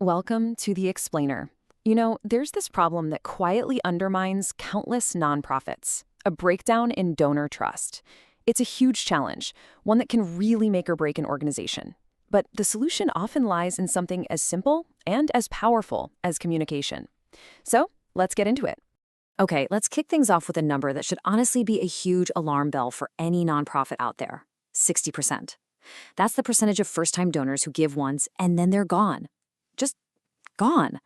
Welcome to The Explainer. There's this problem that quietly undermines countless nonprofits, a breakdown in donor trust. It's a huge challenge, one that can really make or break an organization. But the solution often lies in something as simple and as powerful as communication. So, let's get into it. Okay, let's kick things off with a number that should honestly be a huge alarm bell for any nonprofit out there: 60%. That's the percentage of first-time donors who give once and then they're gone. Just gone.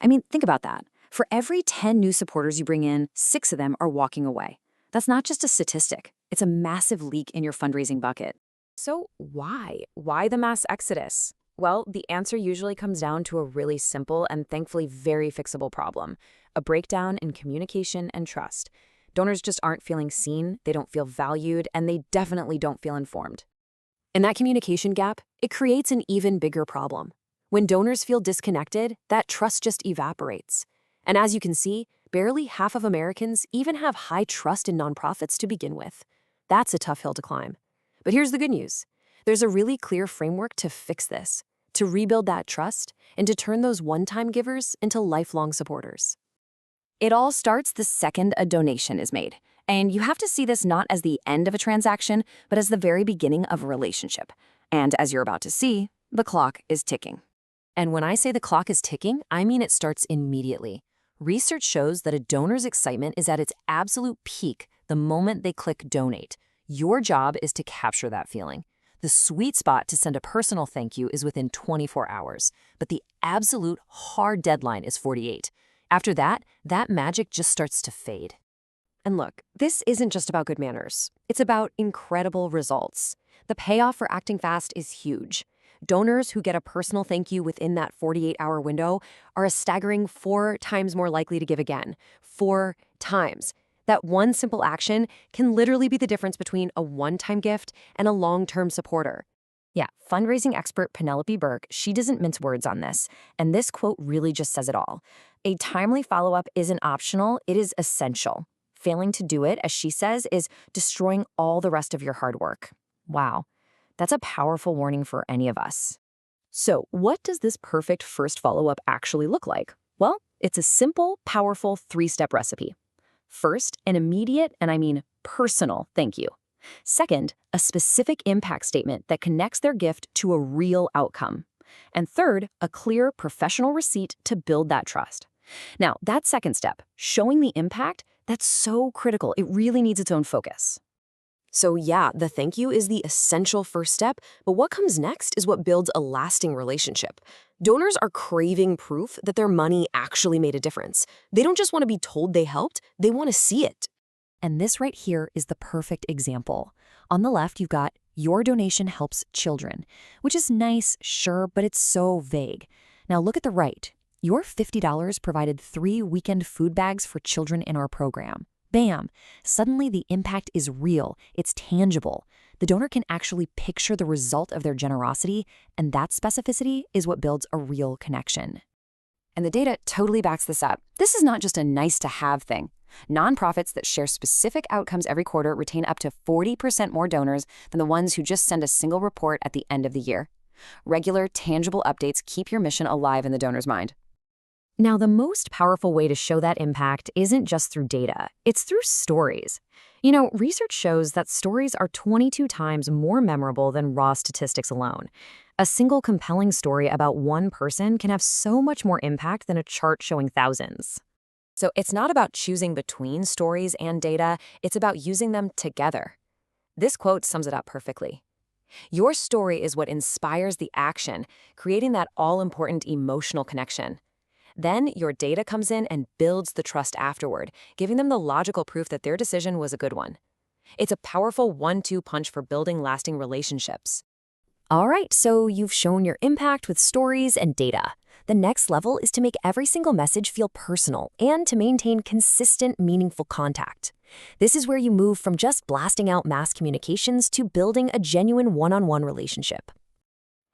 I mean, think about that. For every 10 new supporters you bring in, 6 of them are walking away. That's not just a statistic, it's a massive leak in your fundraising bucket. So why? Why the mass exodus? Well, the answer usually comes down to a really simple and thankfully very fixable problem: a breakdown in communication and trust. Donors just aren't feeling seen, they don't feel valued, and they definitely don't feel informed. And that communication gap, it creates an even bigger problem. When donors feel disconnected, that trust just evaporates. And as you can see, barely half of Americans even have high trust in nonprofits to begin with. That's a tough hill to climb. But here's the good news. There's a really clear framework to fix this, to rebuild that trust, and to turn those one-time givers into lifelong supporters. It all starts the second a donation is made. And you have to see this not as the end of a transaction, but as the very beginning of a relationship. And as you're about to see, the clock is ticking. And when I say the clock is ticking, I mean it starts immediately. Research shows that a donor's excitement is at its absolute peak the moment they click donate. Your job is to capture that feeling. The sweet spot to send a personal thank you is within 24 hours, but the absolute hard deadline is 48. After that, that magic just starts to fade. And look, this isn't just about good manners. It's about incredible results. The payoff for acting fast is huge. Donors who get a personal thank you within that 48-hour window are a staggering 4 times more likely to give again. 4 times. That one simple action can literally be the difference between a one-time gift and a long-term supporter. Yeah, fundraising expert Penelope Burke, she doesn't mince words on this, and this quote really just says it all. A timely follow-up isn't optional, it is essential. Failing to do it, as she says, is destroying all the rest of your hard work. Wow, that's a powerful warning for any of us. So, what does this perfect first follow-up actually look like? Well, it's a simple, powerful 3-step recipe. First, an immediate, and I mean personal, thank you. Second, a specific impact statement that connects their gift to a real outcome. And third, a clear professional receipt to build that trust. Now, that second step, showing the impact, that's so critical. It really needs its own focus. So yeah, the thank you is the essential first step, but what comes next is what builds a lasting relationship. Donors are craving proof that their money actually made a difference. They don't just want to be told they helped, they want to see it. And this right here is the perfect example. On the left, you've got your donation helps children, which is nice, sure, but it's so vague. Now look at the right. Your $50 provided 3 weekend food bags for children in our program. Bam! Suddenly the impact is real, it's tangible. The donor can actually picture the result of their generosity, and that specificity is what builds a real connection. And the data totally backs this up. This is not just a nice-to-have thing. Nonprofits that share specific outcomes every quarter retain up to 40% more donors than the ones who just send a single report at the end of the year. Regular, tangible updates keep your mission alive in the donor's mind. Now, the most powerful way to show that impact isn't just through data, it's through stories. Research shows that stories are 22 times more memorable than raw statistics alone. A single compelling story about one person can have so much more impact than a chart showing thousands. So it's not about choosing between stories and data, it's about using them together. This quote sums it up perfectly. Your story is what inspires the action, creating that all-important emotional connection. Then your data comes in and builds the trust afterward, giving them the logical proof that their decision was a good one. It's a powerful 1-2 punch for building lasting relationships. All right, so you've shown your impact with stories and data. The next level is to make every single message feel personal and to maintain consistent, meaningful contact. This is where you move from just blasting out mass communications to building a genuine one-on-one relationship.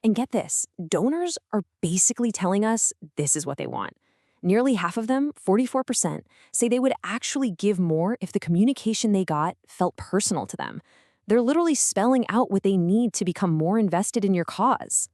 And get this, donors are basically telling us this is what they want. Nearly half of them, 44%, say they would actually give more if the communication they got felt personal to them. They're literally spelling out what they need to become more invested in your cause.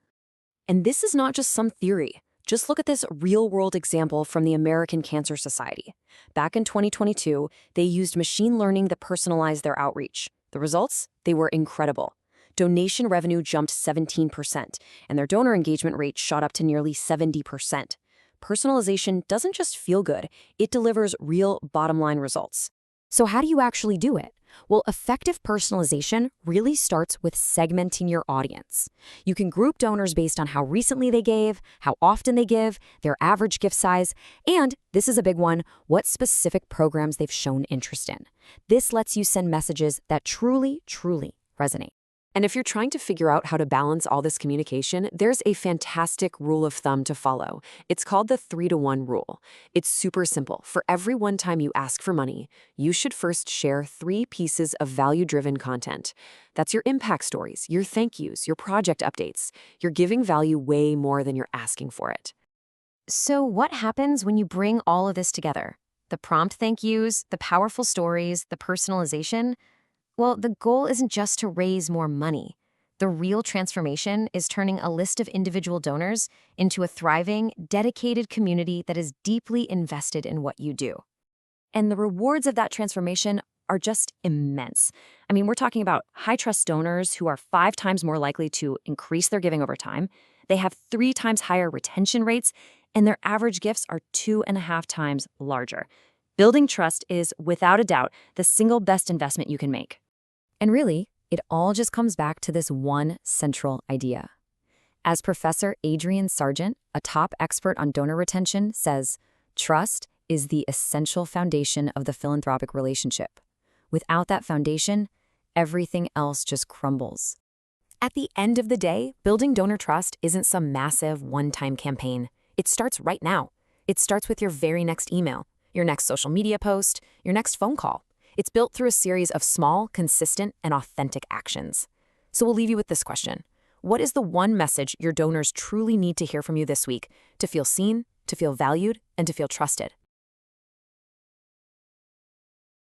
And this is not just some theory. Just look at this real-world example from the American Cancer Society. Back in 2022, they used machine learning that personalized their outreach. The results? They were incredible. Donation revenue jumped 17%, and their donor engagement rate shot up to nearly 70%. Personalization doesn't just feel good, it delivers real bottom-line results. So how do you actually do it? Well, effective personalization really starts with segmenting your audience. You can group donors based on how recently they gave, how often they give, their average gift size, and, this is a big one, what specific programs they've shown interest in. This lets you send messages that truly resonate. And if you're trying to figure out how to balance all this communication, there's a fantastic rule of thumb to follow. It's called the 3-to-1 rule. It's super simple. For every one time you ask for money, you should first share 3 pieces of value-driven content. That's your impact stories, your thank yous, your project updates. You're giving value way more than you're asking for it. So what happens when you bring all of this together? The prompt thank yous, the powerful stories, the personalization? Well, the goal isn't just to raise more money. The real transformation is turning a list of individual donors into a thriving, dedicated community that is deeply invested in what you do. And the rewards of that transformation are just immense. I mean, we're talking about high-trust donors who are 5 times more likely to increase their giving over time. They have 3 times higher retention rates, and their average gifts are 2.5 times larger. Building trust is, without a doubt, the single best investment you can make. And really, it all just comes back to this one central idea. As Professor Adrian Sargent, a top expert on donor retention, says, trust is the essential foundation of the philanthropic relationship. Without that foundation, everything else just crumbles. At the end of the day, building donor trust isn't some massive one-time campaign. It starts right now. It starts with your very next email, your next social media post, your next phone call. It's built through a series of small, consistent, and authentic actions. So we'll leave you with this question. What is the one message your donors truly need to hear from you this week to feel seen, to feel valued, and to feel trusted?